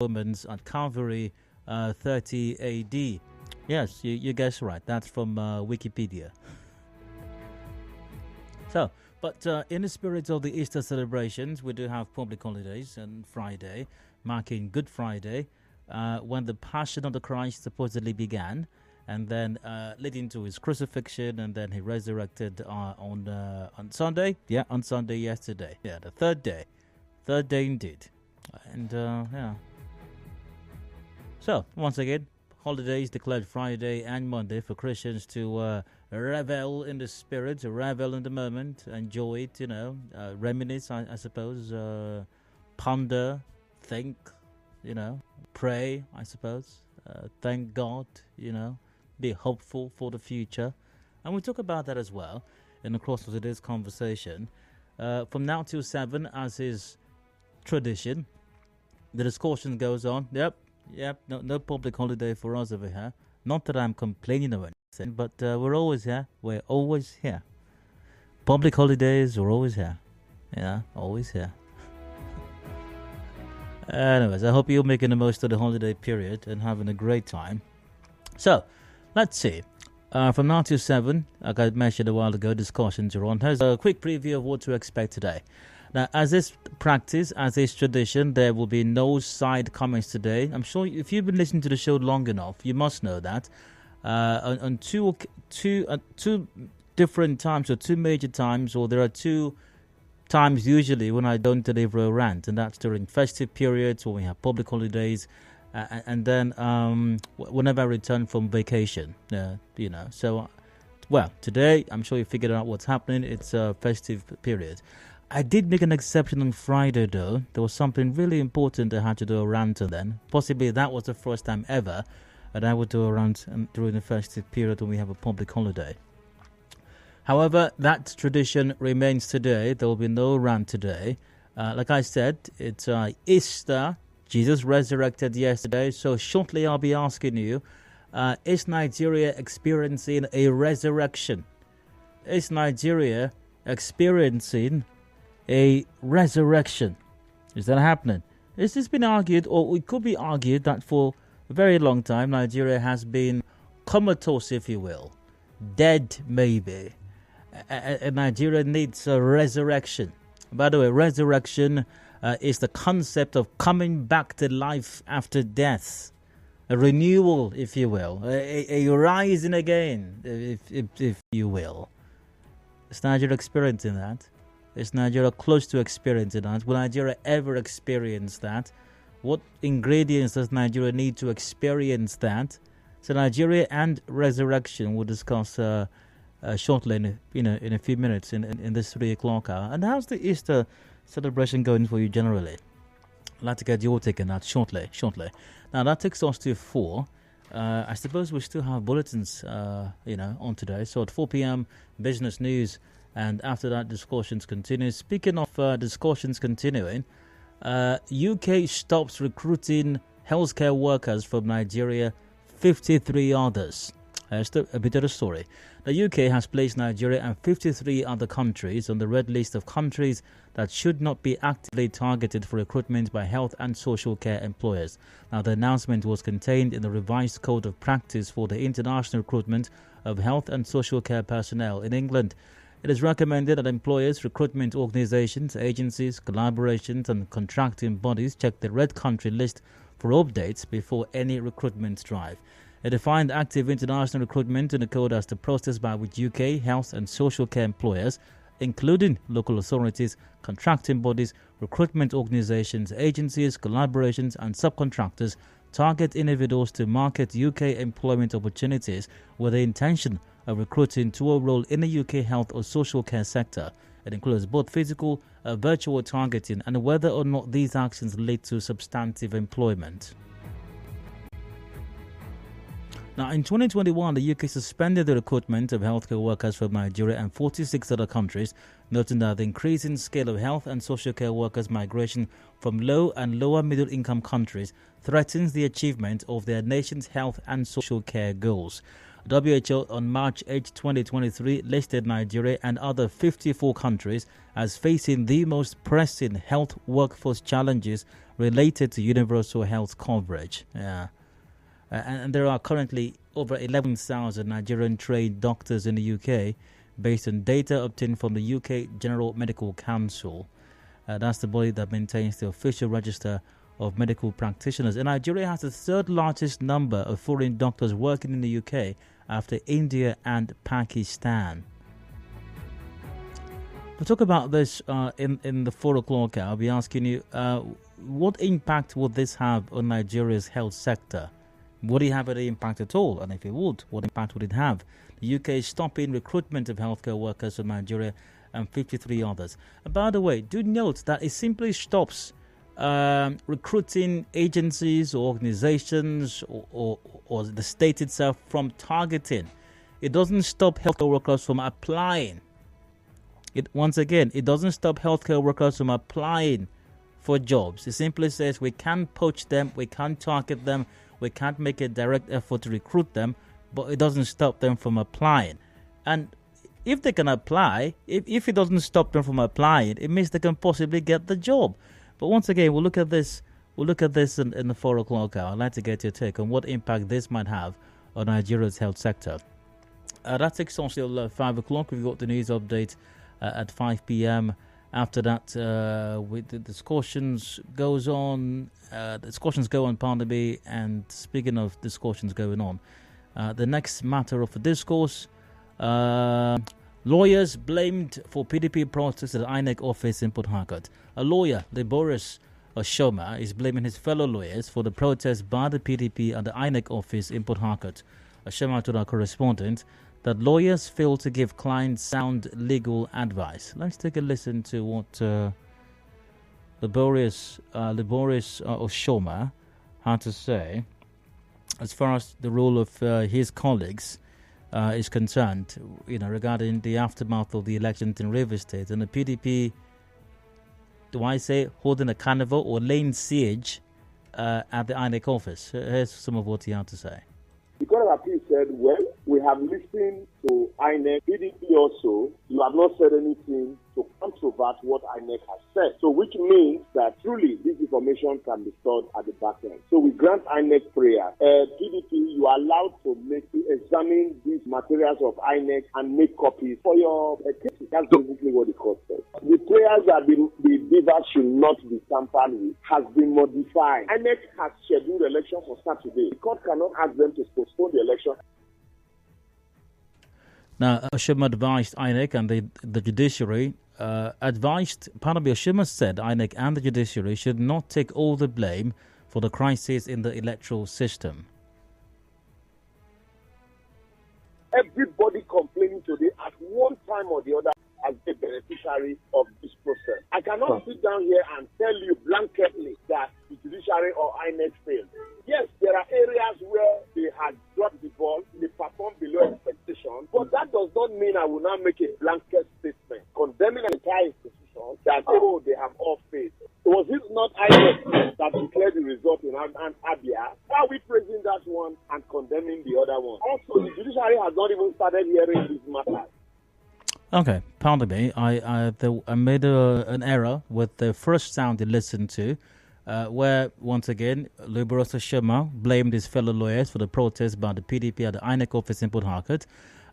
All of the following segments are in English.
Romans at Calvary 30 AD. Yes, you guessed right. That's from Wikipedia. So, but in the spirit of the Easter celebrations, we do have public holidays on Friday, marking Good Friday, when the Passion of the Christ supposedly began, and then leading to his crucifixion, and then he resurrected on Sunday. Yeah, on Sunday yesterday. Yeah, the third day indeed, and yeah. So once again, holidays declared Friday and Monday for Christians to revel in the spirit, revel in the moment, enjoy it, reminisce, I suppose, ponder, think, pray, I suppose, thank God, be hopeful for the future. And we talk about that as well in the course of today's conversation. From now till 7, as is tradition, the discussion goes on. Yep, no public holiday for us over here. Not that I'm complaining or anything, but we're always here. We're always here. Public holidays, we're always here. Yeah, always here. Anyways, I hope you're making the most of the holiday period and having a great time. So, let's see. From now till 7, like I mentioned a while ago, discussions are on. Here's a quick preview of what to expect today. Now, as is practice, as is tradition, there will be no side comments today. I'm sure if you've been listening to the show long enough, you must know that. On two different times, or two major times, or there are two times usually when I don't deliver a rant, and that's during festive periods when we have public holidays, and then whenever I return from vacation. So, well, today I'm sure you figured out what's happening. It's a festive period. I did make an exception on Friday, though. There was something really important I had to do a rant on then. Possibly that was the first time ever that I would do a rant during the festive period when we have a public holiday. However, that tradition remains today. There will be no rant today. Like I said, it's Easter. Jesus resurrected yesterday. So shortly I'll be asking you, is Nigeria experiencing a resurrection? Is Nigeria experiencing a resurrection? Is that happening? This has been argued, or it could be argued, that for a very long time Nigeria has been comatose, if you will, dead maybe. And Nigeria needs a resurrection. By the way, resurrection is the concept of coming back to life after death, a renewal, if you will, a rising again, if you will. Is Nigeria experiencing that? Is Nigeria close to experiencing that? Will Nigeria ever experience that? What ingredients does Nigeria need to experience that? So Nigeria and resurrection we'll discuss shortly in a few minutes in this 3 o'clock hour. And how's the Easter celebration going for you generally? I'd like to get your take on that shortly. Now that takes us to 4. I suppose we still have bulletins on today. So at 4 p.m. business news. And after that, discussions continue. Speaking of discussions continuing, UK stops recruiting healthcare workers from Nigeria, 53 others. That's a bit of the story. The UK has placed Nigeria and 53 other countries on the red list of countries that should not be actively targeted for recruitment by health and social care employers. Now, the announcement was contained in the revised code of practice for the international recruitment of health and social care personnel in England. It is recommended that employers, recruitment organizations, agencies, collaborations, and contracting bodies check the red country list for updates before any recruitment drive. It defined active international recruitment in the code as the process by which UK health and social care employers, including local authorities, contracting bodies, recruitment organizations, agencies, collaborations, and subcontractors, target individuals to market UK employment opportunities with the intention of recruiting to a role in the UK health or social care sector. It includes both physical and virtual targeting and whether or not these actions lead to substantive employment. Now, in 2021, the UK suspended the recruitment of healthcare workers from Nigeria and 46 other countries, noting that the increasing scale of health and social care workers' migration from low and lower middle-income countries threatens the achievement of their nation's health and social care goals. WHO on March 8, 2023 listed Nigeria and other 54 countries as facing the most pressing health workforce challenges related to universal health coverage. And there are currently over 11,000 Nigerian trained doctors in the UK based on data obtained from the UK General Medical Council. That's the body that maintains the official register of medical practitioners. And Nigeria has the third largest number of foreign doctors working in the UK after India and Pakistan. We'll talk about this in the 4 o'clock hour. I'll be asking you, what impact would this have on Nigeria's health sector? Would it have any impact at all? And if it would, what impact would it have? The UK is stopping recruitment of healthcare workers from Nigeria and 53 others. And by the way, do note that it simply stops recruiting agencies or organizations or the state itself from targeting. It doesn't stop healthcare workers from applying. It doesn't stop healthcare workers from applying for jobs. It simply says we can't poach them, we can't target them, we can't make a direct effort to recruit them, but it doesn't stop them from applying. And if they can apply, if it doesn't stop them from applying, it means they can possibly get the job. But once again, we'll look at this in the 4 o'clock hour. I'd like to get your take on what impact this might have on Nigeria's health sector. That takes us till 5 o'clock. We've got the news update at 5 p.m. After that, with the discussions goes on. Discussions go on, pardon me. And speaking of discussions going on, the next matter of discourse, lawyers blamed for PDP protests at the INEC office in Port Harcourt. A lawyer, Boris Oshoma, is blaming his fellow lawyers for the protests by the PDP at the INEC office in Port Harcourt. Oshoma told our correspondent that lawyers failed to give clients sound legal advice. Let's take a listen to what Boris Oshoma had to say as far as the role of his colleagues is concerned, regarding the aftermath of the elections in Rivers State and the PDP, holding a carnival or laying siege at the INEC office. Here's some of what he had to say. The Court of Appeal said, well, we have listened to INEC. PDP also, you have not said anything to controvert what INEC has said. So which means that truly this information can be stored at the back end. So we grant INEC prayer. PDP, you are allowed to examine these materials of INEC and make copies for your cases. That's basically what the court said. The prayers that the beavers should not be tampered with has been modified. INEC has scheduled election for Saturday. The court cannot ask them to postpone the election. Now, Oshoma advised INEC and the judiciary Oshoma said INEC and the judiciary should not take all the blame for the crisis in the electoral system. Everybody complaining today at one time or the other as a beneficiary of this process. I cannot sit down here and tell you blanketly that the judiciary or INEC failed. Yes, there are areas where they had dropped the ball, they performed below expectation, but that does not mean I will not make a blanket statement condemning an entire institution that, they have all failed. Was it not INEC that declared the result in Abia? Why are we praising that one and condemning the other one? Also, the judiciary has not even started hearing this matter. Okay, pardon me. I made an error with the first sound you listened to, where, once again, Boris Oshoma blamed his fellow lawyers for the protest by the PDP at the INEC office in Port Harcourt.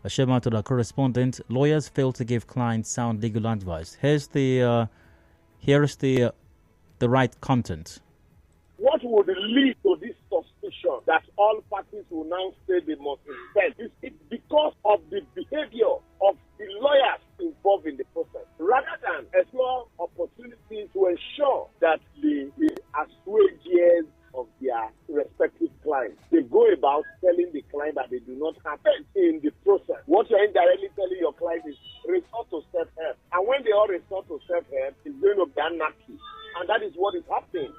Oshoma told our correspondent, lawyers failed to give clients sound legal advice. Here's the right content. What would lead to this suspicion that all parties will now say they must inspect? It's because of the behavior of the lawyers involved in the process, rather than explore opportunities to ensure that the assuages of their respective clients. They go about telling the client that they do not have faith in the process. What you're indirectly telling your client is resort to self-help. And when they all resort to self-help, it's going to be anarchy. And that is what is happening.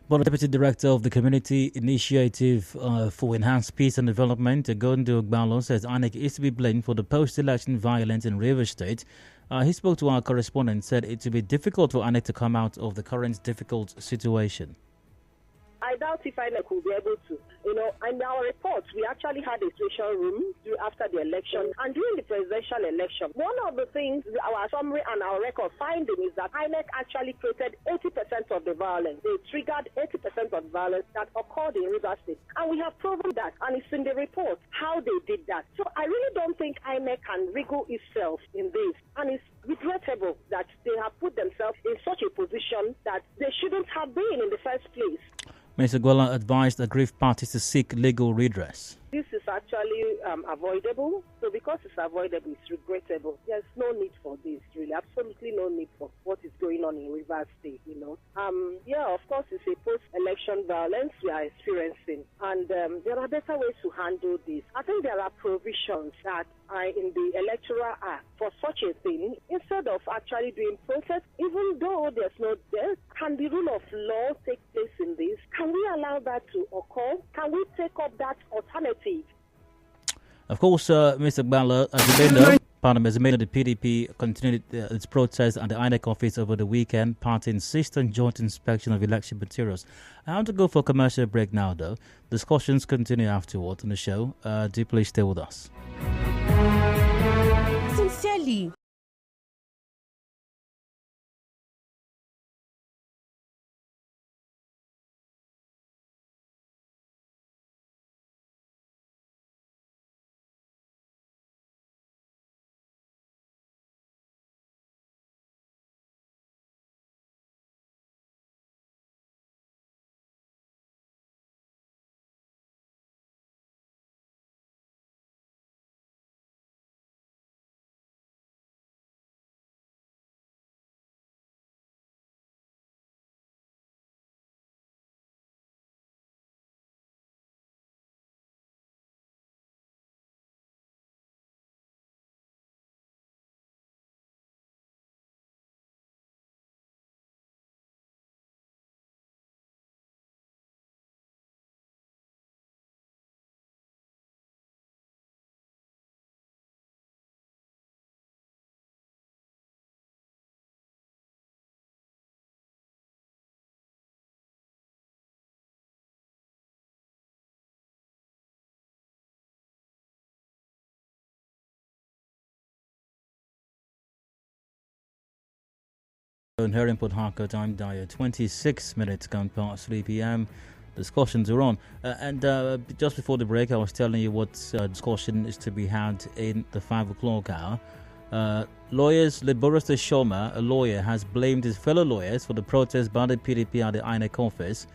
But the Deputy Director of the Community Initiative for Enhanced Peace and Development, Gondo Ogbalo, says INEC is to be blamed for the post-election violence in Rivers State. He spoke to our correspondent and said it would be difficult for INEC to come out of the current difficult situation. I doubt if INEC will be able to. In our report, we actually had a situation room after the election, and during the presidential election, one of the things our summary and our record finding is that INEC actually created 80% of the violence. They triggered 80% of the violence that occurred in Rivers State, and we have proven that, and it's in the report how they did that. So I really don't think INEC can wriggle itself in this, and it's regrettable that they have put themselves in such a position that they shouldn't have been in the first place. Mr. Gwala advised aggrieved parties to seek legal redress. This is actually avoidable. So because it's avoidable, it's regrettable. There's no need for this, really. Absolutely no need for what is going on in Rivers State, of course, it's a post-election violence we are experiencing. And there are better ways to handle this. I think there are provisions that are in the Electoral Act for such a thing. Instead of actually doing protest, even though there's no death, can the rule of law take place in this? Can we allow that to occur? Can we take up that alternative? Of course, Mr. Gwala, as the PDP continued its protest at the INEC office over the weekend. Party insists on joint inspection of election materials. I want to go for a commercial break now, though. Discussions continue afterward on the show. Do please stay with us. Sincerely. Here in Port Harcourt, I'm Dyer. 26 minutes gone past 3 p.m. Discussions are on. Just before the break, I was telling you what discussion is to be had in the 5 o'clock hour. Lawyers, Liborista Shoma, a lawyer, has blamed his fellow lawyers for the protest by the PDP at the INEC office,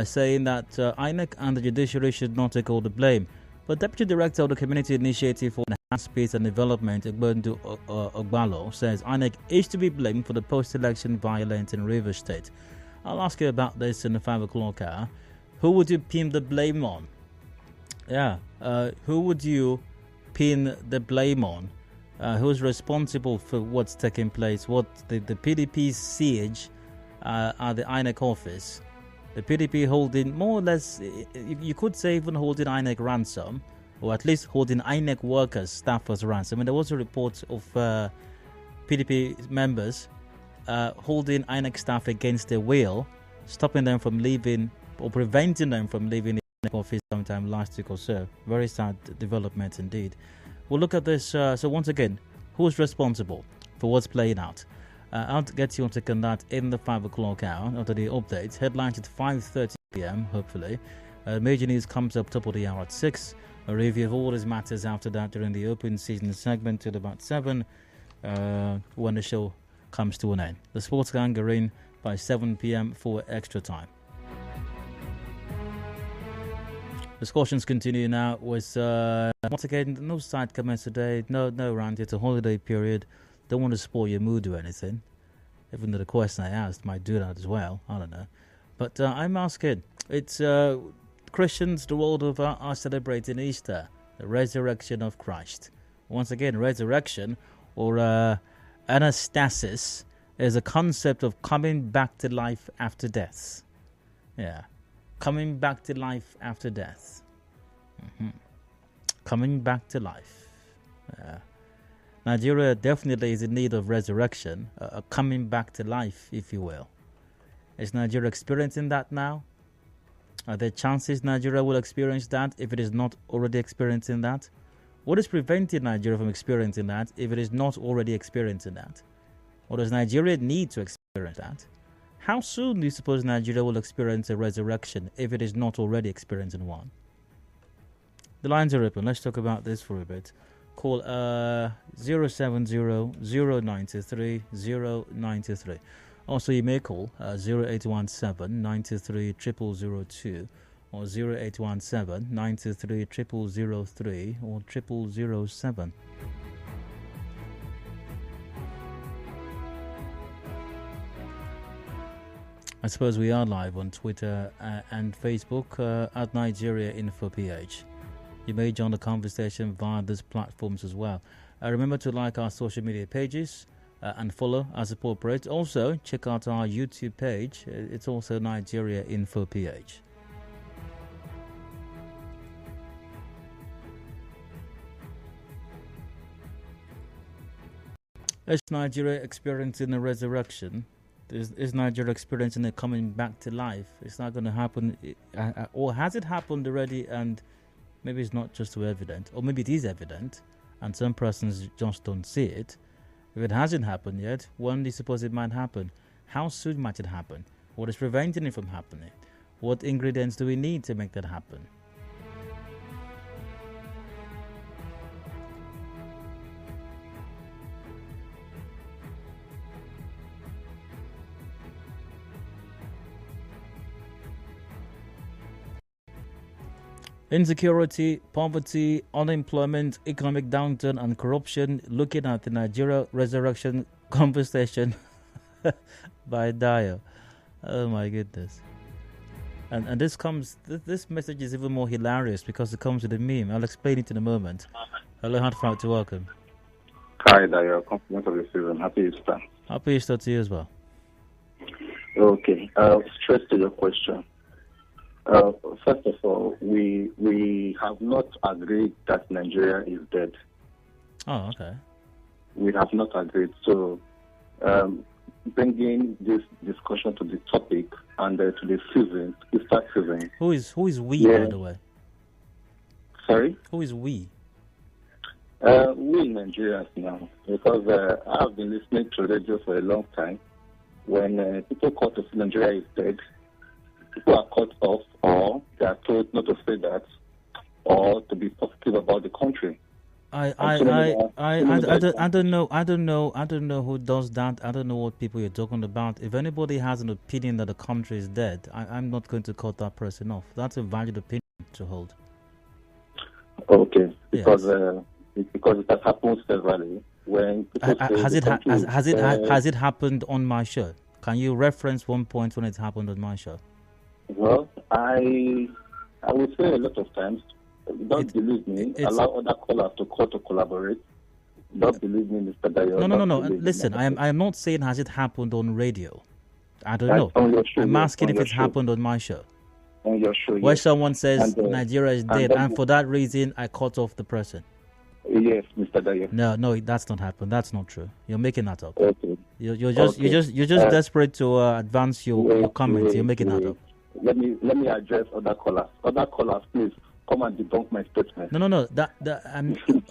saying that INEC and the judiciary should not take all the blame. But Deputy Director of the Community Initiative for Enhanced Peace and Development, Egbendu Ogbalo, says INEC is to be blamed for the post-election violence in Rivers State. I'll ask you about this in the 5 o'clock hour. Who would you pin the blame on? Who would you pin the blame on? Who's responsible for what's taking place? What the PDP's siege at the INEC office? The PDP holding more or less, you could say even holding INEC ransom, or at least holding INEC workers, staffers ransom. And there was a report of PDP members holding INEC staff against their will, stopping them from leaving or preventing them from leaving the INEC office sometime last week or so. Very sad development indeed. We'll look at this. So once again, who's responsible for what's playing out? I'll get you on taking that in the 5 o'clock hour after the updates. Headlines at 5:30 p.m. hopefully. Major news comes up top of the hour at 6. A review of all these matters after that during the open season segment till about 7 when the show comes to an end. The sports gang are in by 7 p.m. for extra time. Discussions continue now with once again no side comments today, no rant. It's a holiday period. Don't want to spoil your mood or anything, even though the question I asked might do that as well. I don't know. But I'm asking. It's Christians the world over are celebrating Easter, the resurrection of Christ. Once again, resurrection or anastasis is a concept of coming back to life after death. Yeah, coming back to life after death. Coming back to life. Yeah. Nigeria definitely is in need of resurrection, coming back to life, if you will. Is Nigeria experiencing that now? Are there chances Nigeria will experience that if it is not already experiencing that? What is preventing Nigeria from experiencing that if it is not already experiencing that? Or does Nigeria need to experience that? How soon do you suppose Nigeria will experience a resurrection if it is not already experiencing one? The lines are open. Let's talk about this for a bit. Call 070-093-093. Also, you may call 0817-923-0002 or 0817-923-0003 or 0007. I suppose we are live on Twitter and Facebook at Nigeria Info PH. You may join the conversation via these platforms as well. Remember to like our social media pages and follow as appropriate. Also, check out our YouTube page. It's also Nigeria Info PH. Is Nigeria experiencing a resurrection? Is Nigeria experiencing a coming back to life? It's not going to happen, or has it happened already? And maybe it's not just so evident, or maybe it is evident, and some persons just don't see it. If it hasn't happened yet, when do you suppose it might happen? How soon might it happen? What is preventing it from happening? What ingredients do we need to make that happen? Insecurity, poverty, unemployment, economic downturn, and corruption. Looking at the Nigeria resurrection conversation by Dio. Oh my goodness! And this message is even more hilarious because it comes with a meme. I'll explain it in a moment. Hello, heartfelt to welcome. Hi, Dio. Compliment of the season. Happy Easter. Happy Easter to you as well. Okay. Straight to your question. First of all, we have not agreed that Nigeria is dead. Oh, okay. We have not agreed. So, bringing this discussion to the topic and to the season, Easter season. Who is we, by the way? Sorry? Who is we? We Nigerians now, because I've been listening to radio for a long time. When people call to say Nigeria is dead, people are cut off, or they are told not to say that, or to be positive about the country. I don't know who does that. I don't know what people you're talking about. If anybody has an opinion that the country is dead, I'm not going to cut that person off. That's a valid opinion to hold. Okay, because Yes. Because it has happened severally. When people say Has it happened on my show? Can you reference one point when it happened on my show? Well, I would say a lot of times, don't believe me, allow other callers to call to collaborate. Don't believe me, Mr. Dayo. No. Listen, I am not saying has it happened on radio. I don't know. On your show, I'm asking if your it's show. happened on my show. On your show, Where yes. someone says And, Nigeria is dead, and for that reason, I cut off the person. Yes, Mr. Dayo. No, that's not happened. That's not true. You're making that up. Okay. You're just desperate to advance your comments. You're making that up. Let me address other callers. Other callers, please come and debunk my statement. No.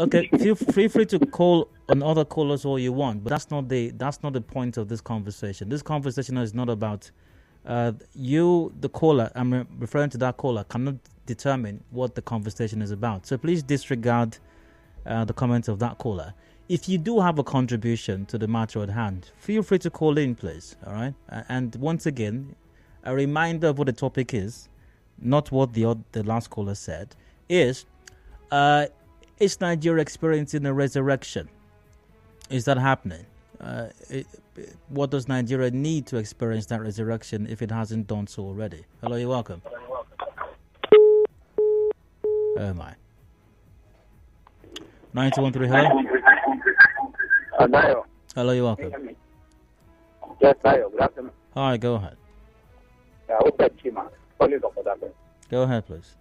Okay. Feel free to call on other callers all you want, but that's not the point of this conversation. This conversation is not about you, the caller. I'm referring to that caller cannot determine what the conversation is about. So please disregard the comments of that caller. If you do have a contribution to the matter at hand, feel free to call in, please. All right. And once again, a reminder of what the topic is, not what the last caller said, is Nigeria experiencing a resurrection? Is that happening? What does Nigeria need to experience that resurrection if it hasn't done so already? Hello, you're welcome. Oh my. 913, hello? Dayo. Hello, you're welcome. Yes, Dayo. Good afternoon. Hi, go ahead. Chima, calling from Odaka. Go ahead, please.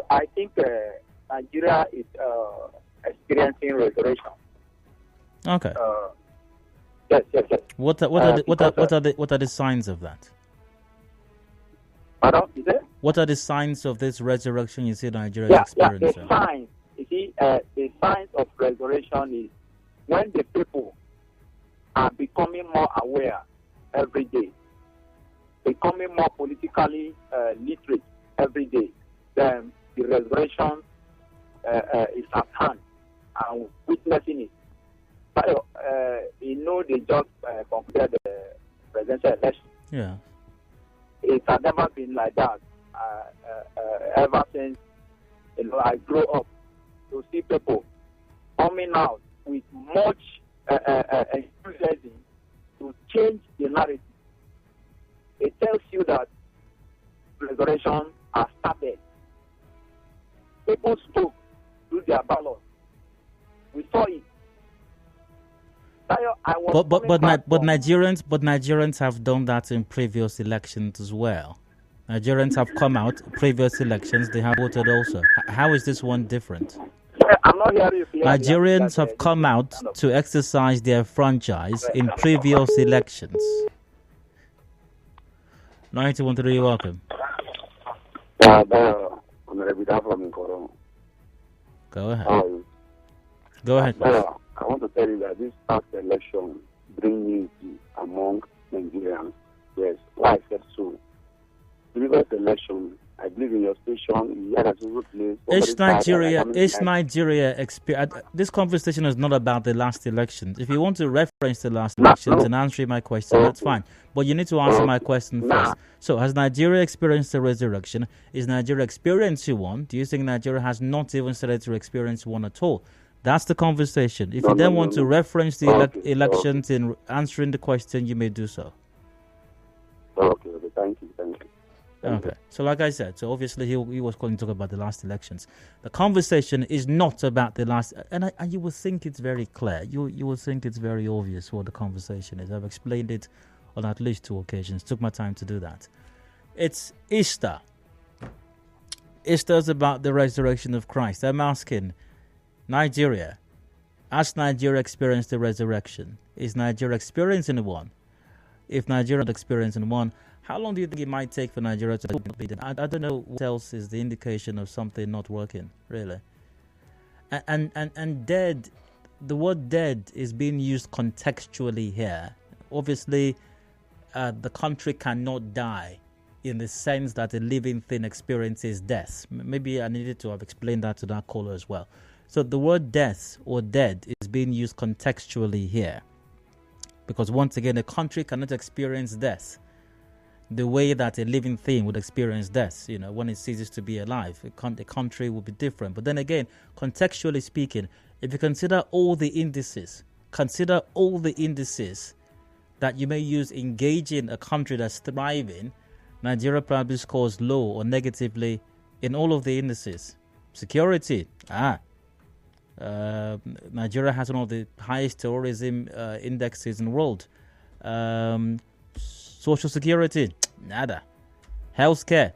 I think Nigeria is experiencing restoration. Okay. Yes. What are the signs of that? Pardon, is it? What are the signs of this resurrection you see Nigeria Yeah, experiencing? the signs. You see, the signs of resurrection is when the people are becoming more aware every day, becoming more politically literate every day, then the resurrection is at hand and witnessing it. But, they just concluded the presidential election. Yeah. It has never been like that ever since I grew up to see people coming out with much enthusiasm to change the narrative. It tells you that resurrection has started. People spoke through their ballot. We saw it. But Nigerians have done that in previous elections as well. Nigerians have come out previous elections. They have voted also. How is this one different? I'm not hearing you. Nigerians have come out to exercise their franchise in previous elections. 91.3, you're welcome. Go ahead. Go ahead. I want to tell you that this past election brings unity among Nigerians. Yes, why I said so. The previous election, I believe in your station, you had a place. Is Nigeria this conversation is not about the last elections. If you want to reference the last elections and answer my question, that's fine. But you need to answer my question first. So, has Nigeria experienced a resurrection? Is Nigeria experiencing one? Do you think Nigeria has not even started to experience one at all? That's the conversation. If you then want to reference the elections in answering the question, you may do so. Okay, thank you. Okay, so like I said, so obviously he was calling to talk about the last elections. The conversation is not about the last, and you will think it's very clear. You will think it's very obvious what the conversation is. I've explained it on at least 2 occasions. Took my time to do that. It's Easter. Easter's about the resurrection of Christ. I'm asking Nigeria. Has Nigeria experienced the resurrection? Is Nigeria experiencing one? If Nigeria is experiencing one, how long do you think it might take for Nigeria to complete it? I don't know what else is the indication of something not working, really. And dead, the word dead is being used contextually here. Obviously, the country cannot die in the sense that a living thing experiences death. Maybe I needed to have explained that to that caller as well. So the word death or dead is being used contextually here. Because once again, a country cannot experience death the way that a living thing would experience death, when it ceases to be alive. A country will be different. But then again, contextually speaking, if you consider all the indices that you may use engaging a country that's thriving, Nigeria probably scores low or negatively in all of the indices. Security, Nigeria has one of the highest terrorism indexes in the world. Social security, nada. Healthcare,